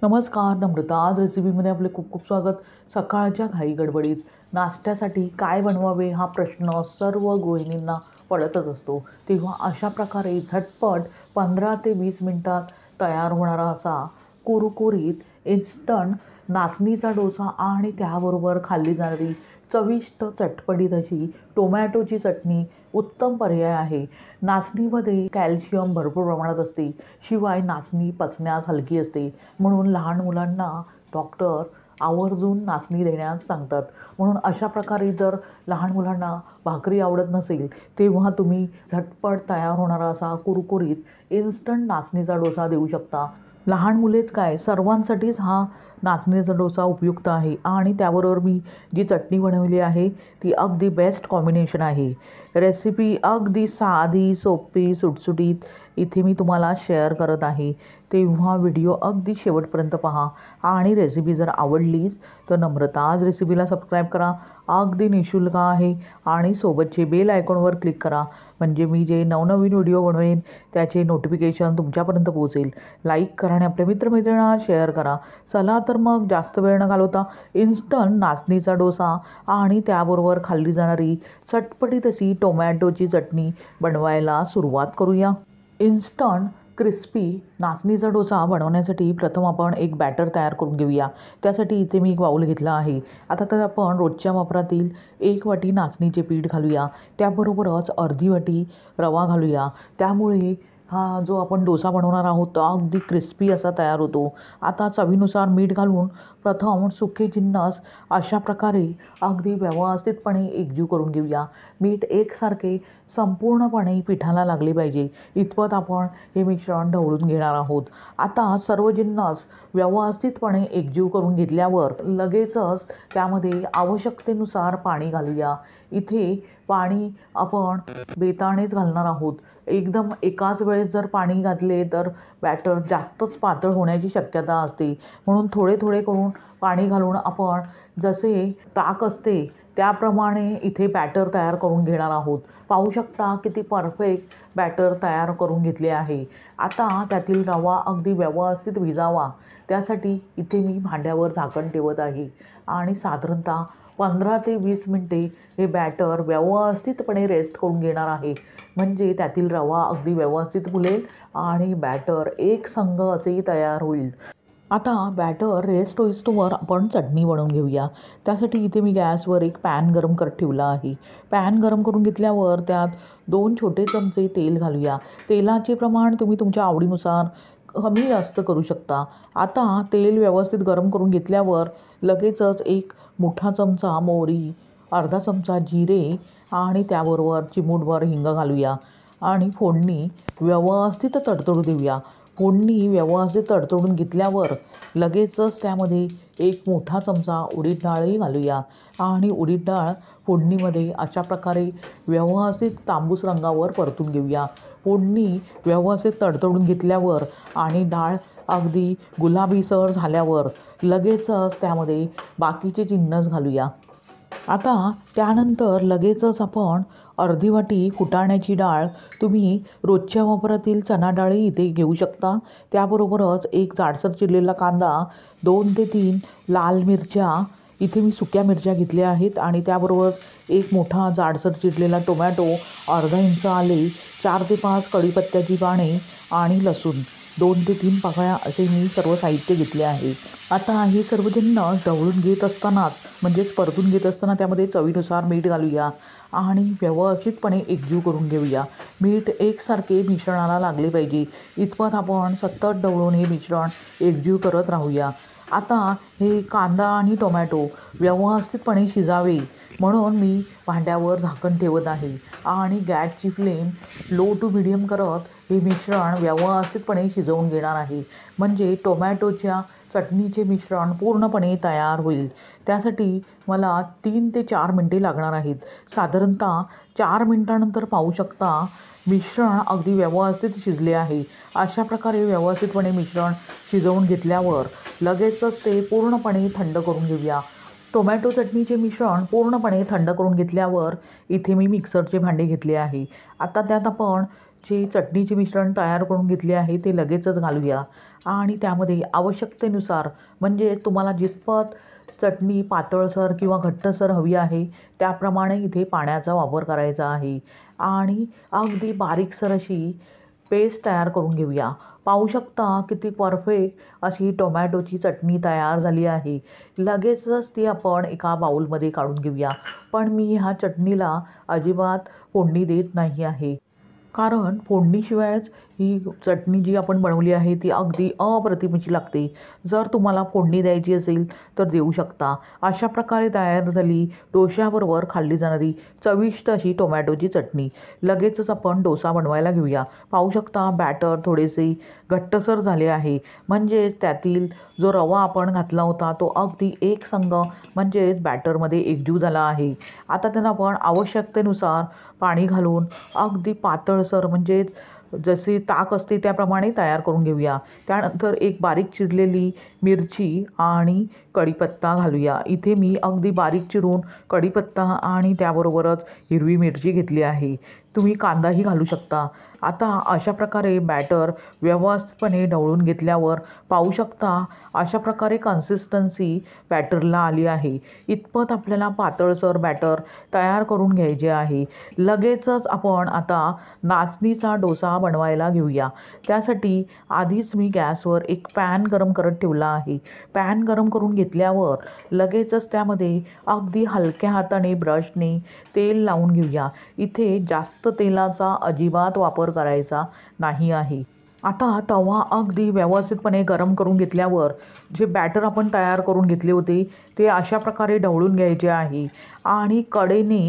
नमस्कार, नम्रता. आज रेसिपीमध्ये आपले खूप खूप स्वागत. सकाळच्या घाई गडबडीत नाश्त्यासाठी काय बनवावे हा प्रश्न सर्व गृहिणींना पडतच असतो. तेव्हा अशा प्रकारे झटपट 15 ते 20 मिनिटात तयार होणारा असा कुरकुरीत इन्स्टंट नाचणीचा डोसा आणि त्याबरोबर खाल्ली जाणारी चविष्ट चटपटीत अशी टोमॅटोची चटणी उत्तम पर्याय आहे. नाचणीमध्ये कॅल्शियम भरपूर प्रमाणात असते. शिवाय नाचणी पचण्यास हलकी असते. म्हणून लहान मुलांना डॉक्टर आवर्जून नाचणी देण्यास सांगतात. म्हणून अशा प्रकारे जर लहान मुलांना भाकरी आवडत नसेल तेव्हा तुम्ही झटपट तयार होणारा असा कुरकुरीत इन्स्टंट नाचणीचा डोसा देऊ शकता. लहान मुलेच काय, सर्वांसाठीच हा नाचणीचा डोसा उपयुक्त आहे. आणि त्याबरोबर मी जी चटणी बनवली आहे ती अगदी बेस्ट कॉम्बिनेशन आहे. रेसिपी अगदी साधी, सोपी, सुटसुटीत इथे मी तुम्हाला शेअर करत आहे. तेव्हा व्हिडिओ अगदी शेवटपर्यंत पहा. आणि रेसिपी जर आवडलीच तर नम्रता आज रेसिपीला सबस्क्राईब करा. अगदी निःशुल्क आहे. आणि सोबतचे बेल आयकॉनवर क्लिक करा, म्हणजे मी जे नवनवीन व्हिडिओ बनवेन त्याचे नोटिफिकेशन तुमच्यापर्यंत पोहोचेल. लाईक करा आणि आपल्या मित्रमैत्रिणींना शेअर करा. चला तर मग जास्त वेळ न घालवता इन्स्टंट नाचणीचा डोसा आणि त्याबरोबर खाल्ली जाणारी चटपटीत अशी टोमॅटोची चटणी बनवायला सुरुवात करूया. इन्स्टंट क्रिस्पी नाचणीचा डोसा बनवण्यासाठी प्रथम आपण एक बॅटर तयार करून घेऊया. त्यासाठी इथे मी एक बाऊल घेतला आहे. आता तर आपण रोजच्या वापरातील 1 वाटी नाचणीचे पीठ घालूया. त्याबरोबरच अर्धी वाटी रवा घालूया. त्यामुळे हा जो आपण डोसा बनवणार आहोत तो अगदी क्रिस्पी असा तयार होतो. आता चवीनुसार मीठ घालून प्रथम सुके जिन्नस अशा प्रकारे अगदी व्यवस्थितपणे एकजीव करून घेऊया. मीठ एकसारखे संपूर्णपणे पिठाला लागले पाहिजे इतपत आपण हे मिश्रण ढवळून घेणार आहोत. आता सर्व जिन्नस व्यवस्थितपणे एकजीव करून घेतल्यावर लगेचच त्यामध्ये आवश्यकतेनुसार पाणी घालूया. इथे पाणी आपण बेतानेच घालणार आहोत. एकदम एकाच वेळेस जर पाणी घातले तर बॅटर जास्तच पातळ होण्याची शक्यता असते. म्हणून थोडे थोडे करून पाणी घालून आपण जसे ताक असते त्याप्रमाणे इथे बॅटर तयार करून घेणार आहोत. पाहू शकता किती परफेक्ट बॅटर तयार करून घेतले आहे. आता त्यातील रवा अगदी व्यवस्थित भिजावा त्यासाठी इथे मी भांड्यावर झाकण ठेवत आहे. आणि साधारणतः 15 ते 20 मिनटे हे बॅटर व्यवस्थितपणे रेस्ट करून घेणार आहे. म्हणजे त्यातील रवा अगदी व्यवस्थित फुलेल आणि बॅटर एकसंध असेही तयार होईल. आता बॅटर रेस्ट होईस्तोवर आपण चटणी बनवून घेऊया. त्यासाठी इथे मी गॅसवर एक पॅन गरम करत ठेवला आहे. पॅन गरम करून घेतल्यावर त्यात 2 छोटे चमचे तेल घालूया. तेलाचे प्रमाण तुम्ही तुमच्या आवडीनुसार कमी जास्त करू शकता. आता तेल व्यवस्थित गरम करून घेतल्यावर लगेचच 1 मोठा चमचा मोहरी, अर्धा चमचा जिरे आणि त्याबरोबर चिमूटभर हिंग घालूया. आणि फोडणी व्यवस्थित तडतडू देऊया. फोडणी व्यवस्थित तडतडून घेतल्यावर लगेचच त्यामध्ये 1 मोठा चमचा उडीद डाळही घालूया. आणि उडीद डाळ फोडणीमध्ये अशा प्रकारे व्यवस्थित तांबूस रंगावर परतून घेऊया. फोडणी व्यवस्थित तडतडून घेतल्यावर आणि डाळ अगदी गुलाबीसर झाल्यावर लगेचच त्यामध्ये बाकीचे जिन्नस घालूया. आता त्यानंतर लगेचच आपण अर्धी वाटी फुटाण्याची डाळ, तुम्ही रोजच्या वापरातील चणा डाळही इथे घेऊ शकता. त्याबरोबरच 1 जाडसर चिरलेला कांदा, 2 ते 3 लाल मिरच्या, इथे मी सुक्या मिरच्या घेतल्या आहेत. आणि त्याबरोबरच 1 मोठा जाडसर चिरलेला टोमॅटो, अर्धा इंच आले, 4 ते 5 कढीपत्त्याची पाने आणि लसूण 2 ते 3 पाकळ्या असे मी सर्व साहित्य घेतले आहे. आता हे सर्व जिन्नस ढवळून घेत असतानाच म्हणजेच परतून घेत असताना त्यामध्ये चवीनुसार मीठ घालूया आणि व्यवस्थितपणे एकजीव करून घेऊया. मीठ एकसारखे मिश्रणाला लागले पाहिजे इतपत आपण सतत ढवळून हे मिश्रण एकजीव करत राहूया. आता हे कांदा आणि टोमॅटो व्यवस्थितपणे शिजावे म्हणून मी भांड्यावर झाकण ठेवत आहे. आणि गॅसची फ्लेम लो टू मीडियम करत हे मिश्रण व्यवस्थितपणे शिजवून घेणार आहे. म्हणजे टोमॅटोच्या चटणीचे मिश्रण पूर्णपणे तयार होईल. त्यासाठी मला 3 ते 4 मिनटे लागणार आहेत. साधारणतः 4 मिनटानंतर पाहू शकता मिश्रण अगदी व्यवस्थित शिजले आहे. अशा प्रकारे व्यवस्थितपणे मिश्रण शिजवून घेतल्यावर लगेचच ते पूर्णपणे थंड करून घेऊया. टोमॅटो चटणीचे मिश्रण पूर्णपणे थंड करून घेतल्यावर इथे मी मिक्सरचे भांडे घेतले आहे. आता त्यात आपण जे चटणीचे मिश्रण तयार करून घेतले आहे ते लगेचच घालूया आणि त्यामध्ये आवश्यकतेनुसार म्हणजे तुम्हाला जितपत चटणी पातळसर किंवा घट्टसर हवी आहे त्याप्रमाणे इथे पाण्याचा वापर करायचा आहे आणि अगदी बारीकसर अशी पेस्ट तयार करून घेऊया। पाहू शकता किती परफेक्ट अशी टोमॅटोची चटणी तयार झाली आहे। लगेचच ती आपण एका बाउलमध्ये काढून घेऊया। पण मी ह्या चटणीला अजिबात फोडणी देत नाही आहे, कारण फोडणीशिवायच ही चटणी जी आपण बनवली आहे ती अगदी अप्रतिम अशी लागते। जर तुम्हाला फोडणी द्यायची असेल तर देऊ शकता। अशा प्रकारे तयार झाली डोश्याबरोबर खाल्ली जाणारी चविष्ट अशी टोमॅटोची चटणी। लगेचच आपण डोसा बनवायला घेऊया। पाहू शकता बॅटर थोडेसे घट्टसर झाले आहे, म्हणजेच त्यातील जो रवा आपण घातला होता तो अगदी एकसंग म्हणजेच बॅटरमध्ये एकजीव झाला आहे। आता त्यांना आपण आवश्यकतेनुसार पाणी घालून अगदी पातळसर म्हणजेच जसे ताक असते त्याप्रमाणे तयार करून घेऊया। त्यानंतर एक बारीक चिरलेली मिरची आणि कढीपत्ता घालूया। इथे मी अगदी बारीक चिरून कढीपत्ता आणि त्याबरोबरच हिरवी मिरची घेतली आहे। तुम्ही कांदाही घालू शकता। आता अशा प्रकारे बॅटर व्यवस्थितपणे ढवळून घेतल्यावर पाहू शकता अशा प्रकारे कन्सिस्टन्सी बॅटरला आली आहे। इतपत आपल्याला पातळसर बॅटर तयार करून घ्यायचे आहे। लगेचच आपण आता नाचणीचा डोसा बनवायला घेऊया। त्यासाठी आधीच मी गॅसवर एक पॅन गरम करत ठेवला आहे। पॅन गरम करून घेतल्यावर लगेचच त्यामध्ये अगदी हलक्या हाताने ब्रशने तेल लावून घेऊया। इथे जास्त तेलाचा अजिबात वापर करायचा नाही आहे। आता तवा अगदी व्यवस्थितपणे गरम करून घेतल्यावर जे बॅटर आपण तयार करून घेतले होते ते अशा प्रकारे ढवळून घ्यायचे आहे आणि कडेने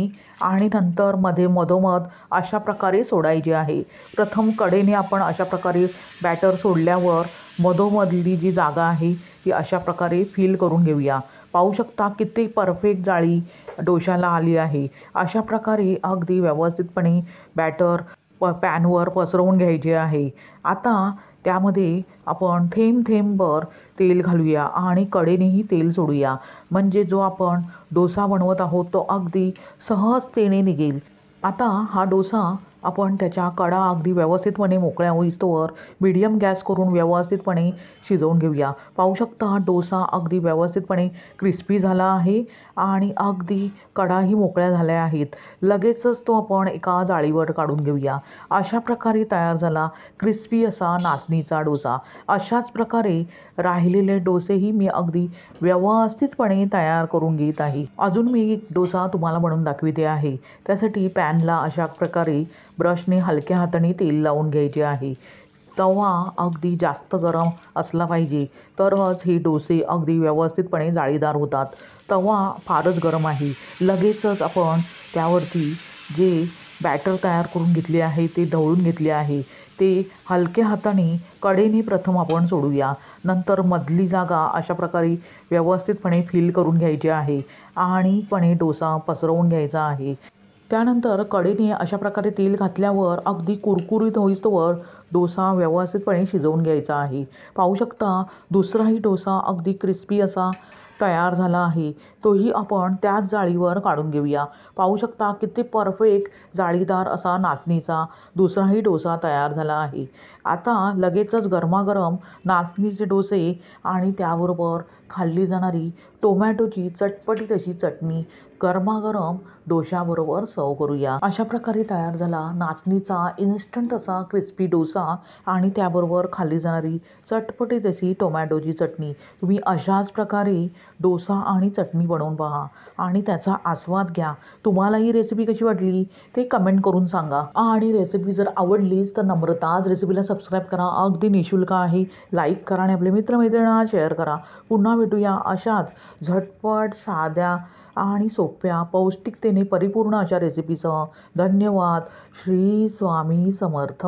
आणि नंतर मधोमध अशा प्रकारे सोडायचे आहे। प्रथम कडेने आपण अशा प्रकारे बॅटर सोडल्यावर मधोमधली जी जागा आहे ती अशा प्रकारे फिल करून घेऊया। पाहू शकता किती परफेक्ट जाळी डोशाला आली आहे। अशा प्रकारे अगदी व्यवस्थितपणे बॅटर पॅनवर पसरवून घ्यायचे आहे। आता त्यामध्ये आपण थेंब थेंबभर तेल घालूया आणि कडेनेही तेल सोडूया, म्हणजे जो आपण डोसा बनवत आहोत तो अगदी सहजतेने निघेल। आता हा डोसा आपण त्याच्या कडा अगदी व्यवस्थितपणे मोकळ्या होईस्तोवर मीडियम गॅस करून व्यवस्थितपणे शिजवून घेऊया। पाहू शकता हा डोसा अगदी व्यवस्थितपणे क्रिस्पी झाला आहे आणि अगदी कडाही मोकळ्या झाल्या आहेत। लगेचच तो आपण एका जाळीवर काढून घेऊया। अशा प्रकारे तयार झाला क्रिस्पी असा नाचणीचा डोसा। अशाच प्रकारे राहिलेले डोसेही मी अगदी व्यवस्थितपणे तयार करून घेत आहे। अजून मी एक डोसा तुम्हाला बनवून दाखविते आहे। त्यासाठी पॅनला अशा प्रकारे ब्रशने हलक्या हाताने तेल लावून घ्यायचे आहे। तवा अगदी जास्त गरम असला पाहिजे तरच हे डोसे अगदी व्यवस्थितपणे जाळीदार होतात। तवा फारच गरम आहे। लगेचच आपण त्यावरती जे बॅटर तयार करून घेतले आहे ते ढवळून घेतले आहे ते हलक्या हाताने कडेने प्रथम आपण सोडूया। नंतर मधली जागा अशा प्रकारे व्यवस्थितपणे फिल करून घ्यायची आहे आणि डोसा पसरवून घ्यायचा आहे। त्यानंतर कडेने अशा प्रकारे तेल घातल्यावर अगदी कुरकुरीत होईस्तोवर डोसा व्यवस्थितपणे शिजवून घ्यायचा आहे। पाहू शकता दुसराही डोसा अगदी क्रिस्पी असा तयार झाला आहे। तोही आपण त्याच जाळीवर काढून घेऊया। पाहू शकता किती परफेक्ट जाळीदार असा नाचणीचा दुसराही डोसा तयार झाला आहे। आता लगेचच गरमागरम नाचणीचे डोसे आणि त्याबरोबर खाल्ली जाणारी टोमॅटोची चटपटीत अशी चटणी गरमागरम डोशाबरोबर सर्व करूया। अशा प्रकारे तयार झाला नाचणीचा इन्स्टंट असा क्रिस्पी डोसा आणि त्याबरोबर खाल्ली जाणारी चटपटीत अशी टोमॅटोची चटणी। तुम्ही अशाच प्रकारे डोसा आणि चटणी बनवून पहा आणि त्याचा आस्वाद घ्या। तुम्हाला ही रेसिपी कशी वाटली ते कमेंट करून सांगा आणि रेसिपी जर आवडलीच तर नम्रताच रेसिपीला सबस्क्राईब करा। अगदी निःशुल्क आहे। लाईक करा आणि आपले मित्रमैत्रिणींना शेअर करा। पुन्हा भेटूया अशाच झटपट साध्या आणि सोप्या पौष्टिकतेने परिपूर्ण अशा रेसिपीसह। धन्यवाद। श्री स्वामी समर्थ।